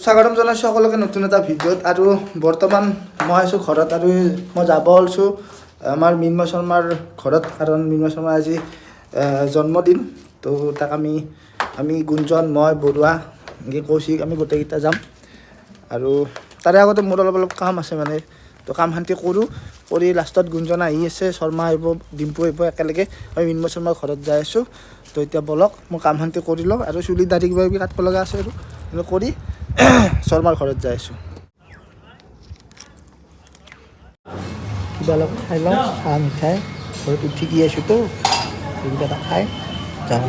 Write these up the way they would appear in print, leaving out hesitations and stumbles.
স্বাগতম জনাইছোঁ সকলোকে নতুন এটা ভিডিঅ'ত আৰু বৰ্তমান মই আছোঁ ঘৰত আৰু মই যাব ওলাইছোঁ আমাৰ মৃন্ময় শৰ্মাৰ ঘৰত কাৰণ মৃন্ময় শৰ্মাৰ আজি জন্মদিন তো তাক আমি গুঞ্জন মই বৰুৱা কৌশিক আমি গোটেইকেইটা যাম আৰু তাৰে আগতে মোৰ অলপ কাম আছে মানে তো কাম শান্তি কৰোঁ কৰি লাষ্টত গুঞ্জন আহি আছে শৰ্মা আহিব ডিম্পু আহিব একেলগে আমি মৃন্ময় শৰ্মাৰ ঘৰত যাই আছোঁ তো এতিয়া বলক মই কাম শান্তি কৰি লওঁ আৰু চুলি দাঢ়ি কিবা কিবি কাটিব লগা আছে আৰু কৰি শৰ্মাৰ ঘৰত যাই আছোঁ কিবা অলপ খাই লওঁ চাহ মিঠাই ঘৰত উঠি কি আছোঁ তো সেইকেইটা এটা খাই যাওঁ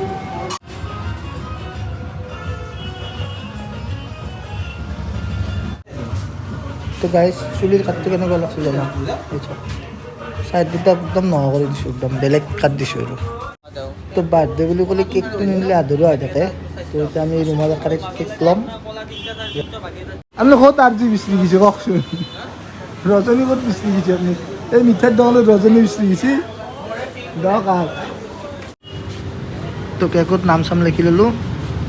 তো গাইজ চুলিৰ কাটটো কেনেকুৱা লাগছে জানো চাইড দুটা একদম নোহোৱা কৰি দিছোঁ একদম বেলেগ কাট দিছোঁ আৰু তো বাৰ্থডে বুলি ক'লে কেকটো নিলে আধৰুৱা হৈ থাকে তো এতিয়া আমি ৰুমত একাৰে কেক ল'ম আপুনি ক'ত আৰ্জি বিচৰি গৈছে কওকচোন ৰজনী ক'ত বিচৰি গৈছে আপুনি এই মিঠাইৰ দোকানত ৰজনী বিচৰি গৈছে দক তো কেকত নাম চাম লিখি ল'লোঁ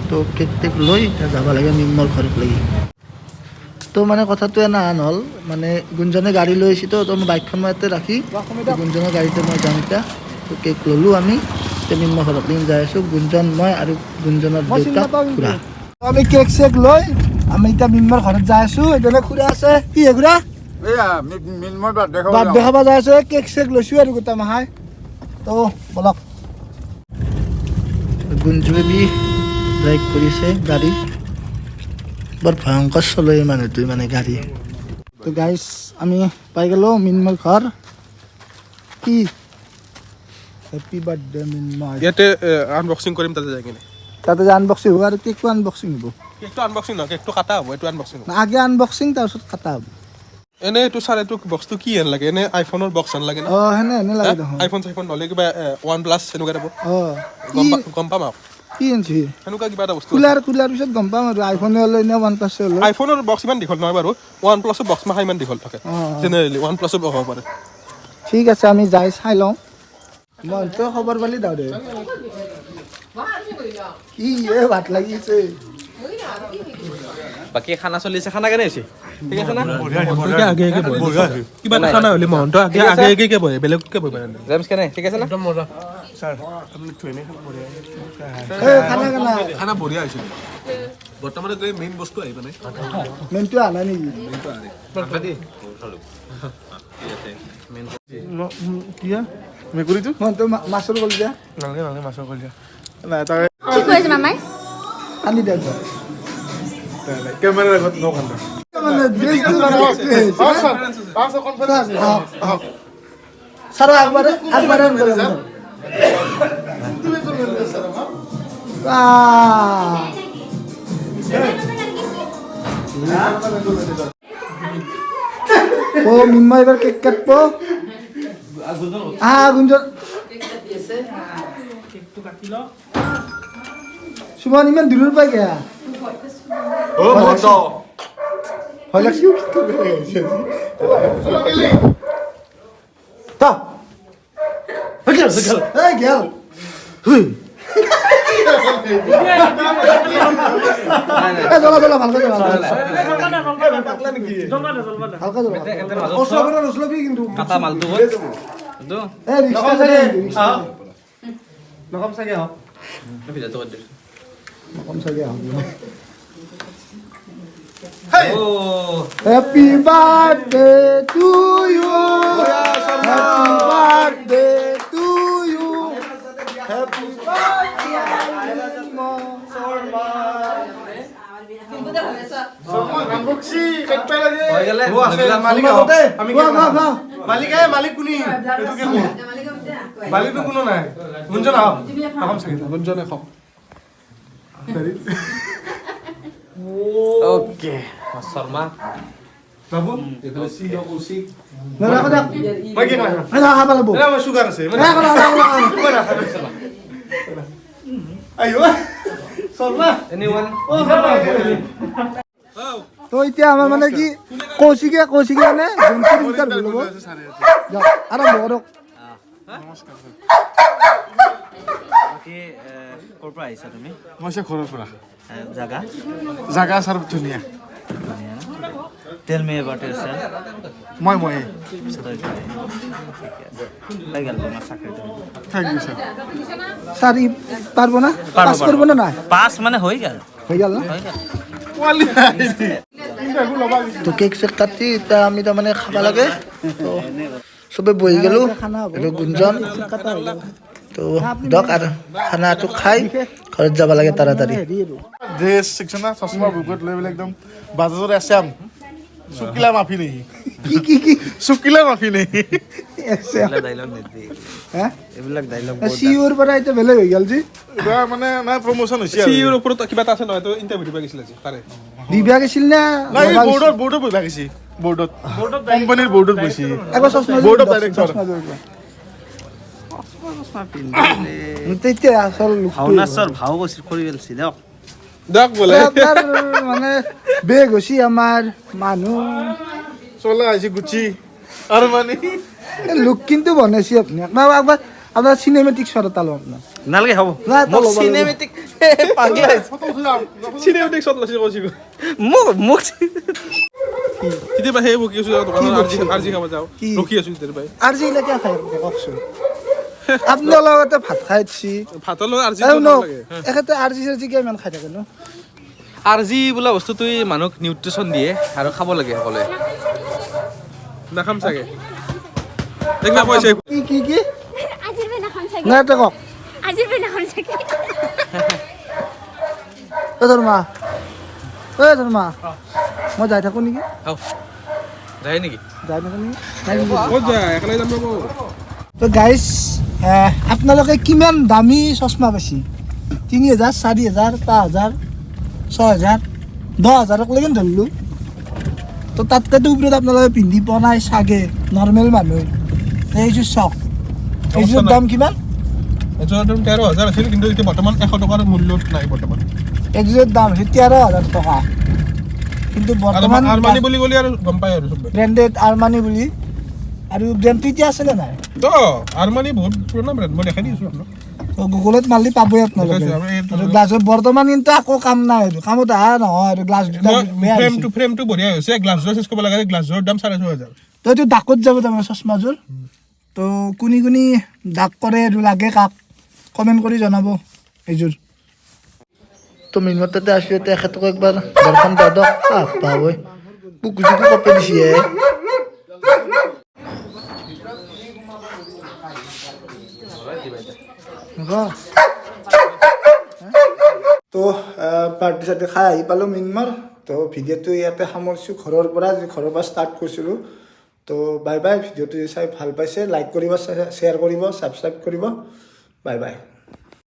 তো কেক টেক লৈ এতিয়া যাব লাগে মৃন্ময়ৰ ঘৰত লাগি তো মানে কথাটো এনাহান হ'ল মানে গুঞ্জনে গাড়ী লৈ আহিছে তো মই বাইকখন মই ইয়াতে ৰাখি গুঞ্জনৰ গাড়ীতে মই যাম এতিয়া তো কেক ল'লোঁ আমি এতিয়া মৃন্ময় ঘৰত লাগি যাই আছোঁ গুঞ্জন মই আৰু গুঞ্জনৰ দেউতাক খুৰা আমি কেক চেক লৈ আমি এতিয়া মৃন্ময়ৰ ঘৰত যাই আছোঁ এইজনে খুৰা আছে কি হে খুৰা বাৰ্থডে খাব যাই আছোঁ কেক চেক লৈছোঁ আৰু গোটেই মাহাই তো বলক গুঞ্জুৱে ড্ৰাইভ কৰিছে গাড়ী বৰ ভয়ংকৰ চলাই মানুহটোৱে মানে গাড়ী তো গাইজ আমি পাই গ'লোঁ মৃন্ময়ৰ ঘৰ কি হেপী বাৰ্থডে মৃন্ময় ইয়াতে আনবক্সিং কৰিম তাতে যাই কিনে তাতে যে আনবক্সিং হ'ব আৰু কেকটো আনবক্সিং হ'ব কেকটো আনবক্সিং নহয় কেকটো কাটা হ'ব এইটো আনবক্সিং হ'ব আগে আনবক্সিং তাৰপিছত কাটা হ'ব এনে এইটো ছাৰ এইটো বক্সটো কি হেন লাগে এনে আইফোনৰ বক্স হেন লাগে না অঁ সেনে লাগে দেখোন আইফোন চাইফোন নহ'লে কিবা OnePlus এনেকুৱা টাইপৰ অঁ গম পাম আৰু কি আনিছি সেনেকুৱা কিবা এটা বস্তু খোলাৰ পিছত গম পাম আৰু আইফোনে হ'লে নে ওৱান প্লাছে হ'লে আইফোনৰ বক্স ইমান দীঘল নহয় বাৰু OnePlus বক্স মাখা ইমান দীঘল থাকে জেনেৰেলি OnePlus হ'ব পাৰে ঠিক আছে আমি যাই চাই লওঁ মই তো খবৰ পালি দাও দে কি এ ভাত লাগিছে বাকি খানা চলিছে খানা কেনে হৈছে ঠিক আছে না আগে কিবা এটা খানা হ'লে মহন্ত আগে বহে বেলেগকে বহে জেমছ কেনে ঠিক আছে না একদম মজা স্যার আপনি ট্রেনে বঢ়িয়া খানা বঢ়িয়া হৈছে বৰ্তমানে যে মেইন বস্তু আহি মানে মেনটো আনা নেকি কিয়া মেকুৰীটো মই তো মাছৰ গল দিয়া নালাগে মাছৰ কল দিয়া নাই তাৰ কি কৈ আছে মামাই আনি দে কেমেৰাৰ আগত নকান্দা মানে বেছটো কনফাৰেন্স সারা একবারে অন করে যাও ও মৃন্ময় এবার কেক কাটবো গুঞ্জন সুমন ইমান দূরের পাই গেয়া ও মহন্ত হয় লাগছি তা এই গেল জলা ভালকে জলা কিন্তু কাটা মালটো নকম চাগে হ Happy birthday to you. Happy birthday to you. Happy birthday, মালিক কোনি মালিকটো কোনো নাই গুঞ্জন আহ নকম চাগে গুঞ্জনে খাওক ওকে শর্মা বাবু এখানে সিও কৌশিক রাখো দেখ মই কি না না খাবা লাগবো না আমার সুগার আছে রাখো আইও শর্মা এনিওয়ান তো এতিয়া আমাৰ মানে কি কৌশিকে মানে জন্তুৰ ইণ্টাৰভিউ ল'ব যাওক আৰম্ভ কৰক নমস্কাৰ বাকি ক'ৰ পৰা আহিছা তুমি মই ঘৰৰ পৰা জাগা জাগা চাৰ ধুনীয়া Tell me about yourself. মই Like Alabama secretary. Thank you sir sir ই পারবো না পাস করবো না না Pass মানে হয়ে গেল। হয়ে গেল না হয়ে গেল। তো কেক চেক কাটি এতিয়া আমি তাৰমানে খাব লাগে তো চবে বহি গ'লো এইটো গুঞ্জন তো দিয়ক আৰু খানাটো খাই ঘৰত যাব লাগে তাড়াতাড়ি ড্রেস শিখছো না চশমা বুকত লৈ পেলাই একদম বাজাজত আছাম শুকিলা মাফি নেই কি শুকিলা মাফি নেই এইবিলাক ডাইলগ নিদি। হা এইবিলাক ডাইলগ চিঅ'ৰ পৰা এতিয়া বেলেগ হৈ গ'ল যি এটা মানে না প্ৰমোশন হৈছে আৰু চিইৰ ওপৰত কিবা এটা আছে নহয় তো ইণ্টাৰভিউ দিব গৈছিল আজি তাৰে দিব্যা গৈছিল না নাই বৰ্ডত বহি লাগিছে বৰ্ডত কোম্পানীৰ বৰ্ডত বহি একবাৰ চশমা Board of Director. তেতিয়া আচল ভাওনা স্যাৰ ভাও বসি কৰি গেলছি দিয়ক। দিয়ক বোলে আপোনাৰ মানে বেগ হৈছে আমাৰ মানুহ চলা আহিছে গুচি আৰু মানে লুক কিন্তু বনাইছে আপুনি একবাৰ আপোনাৰ চিনেমেটিক শ্বট এটা ল'ম আপোনাৰ নালাগে হ'ব। নাই, এটা মোক ল'ব লাগিব। চিনেমেটিক পাগলা চিনেমেটিক শ্বট লৈছে কৈছিল মোক কেতিয়াবা সেই বকি আছো দোকানত আৰ্জি খাব যাওঁ কি? ৰখি আছো কেতিয়াবা আৰু যে এইবিলাক কিয় খাই আপুনি কওকচোন আপুনি লগতে ভাত খাই দিছি ভাতৰ লগত আৰ্জি আৰু ন লাগে এখেতে আৰ্জি চাৰ্জি কিয় ইমান খাই থাকে ন আৰ্জি বোলা বস্তুটোৱে মানুহক নিউট্ৰিচন দিয়ে আৰু খাব লাগে সকলোৱে নাখাম চাগে একবাৰ কৈছে কি আজিৰ দিনাখন চাগে নাই এটা কওক আজিৰ দিনাখন চাগে তোৰ মা মই যাই থাকোঁ নেকি খাওঁ যায় নেকি যাই থাকোঁ নেকি নাই নেকি? ক'ত যায় একেলগে যাম ৰ'ব তো গাইজ আপোনালোকে কিমান দামী চশমা পাইছে 3,000 4,000 5,000 6,000 10,000লৈকে ধৰিলোঁ তো তাতকৈতো ওপৰত আপোনালোকে পিন্ধি পোৱা নাই চাগে নৰ্মেল মানুহে এইযোৰ চাওক এইযোৰ দাম কিমান এযোৰ দাম 13,000 আছিল কিন্তু এতিয়া বৰ্তমান 100 টকাৰ মূল্য নাই বৰ্তমান এইযোৰৰ দাম হৈছে 13,000 টকা কিন্তু বৰ্তমান আৰমানি বুলি ক'লে আৰু গম পায় আৰু চবে ব্ৰেণ্ডেড আৰমানি বুলি আৰু ব্ৰেণ্ডটো এতিয়া আছিলে নাই তো আৰমানি বহুত পুৰণা ব্ৰেণ্ড মই দেখাই দিছোঁ আপোনাক তো গুগলত মাৰিলে পাবই আপোনালোকে দেখাইছোঁ, আমি এইটো- আৰু গ্লাছৰ বৰ্তমান কিন্তু আকৌ কাম নাই আৰু কামত অহা নহয় আৰু গ্লাছ দুটা বেয়া হৈছে। ফ্ৰেমটো বঢ়িয়া হৈছে গ্লাছযোৰ চেঞ্জ কৰিব লাগে গ্লাছযোৰৰ দাম 6,500 তো এইটো ডাকত যাব তাৰমানে চশমাযোৰ তো কোনি ডাক কৰে আৰু লাগে কাক কমেণ্ট কৰি জনাব এইযোৰ তো মিনমত তাতে আছোঁ এতিয়া এখেতক একবাৰ দৰ্শন দিওঁ দিয়ক পাবই মোক গুজিটো কপি দিছে তো পাৰ্টি চাৰ্টি খাই আহি পালোঁ মিনমাৰ তো ভিডিঅ'টো ইয়াতে সামৰিছোঁ ঘৰৰ পৰা ষ্টাৰ্ট কৰিছিলোঁ তো বাই বাই ভিডিঅ'টো চাই ভাল পাইছে লাইক কৰিব শ্বেয়াৰ কৰিব ছাবস্ক্ৰাইব কৰিব বাই বাই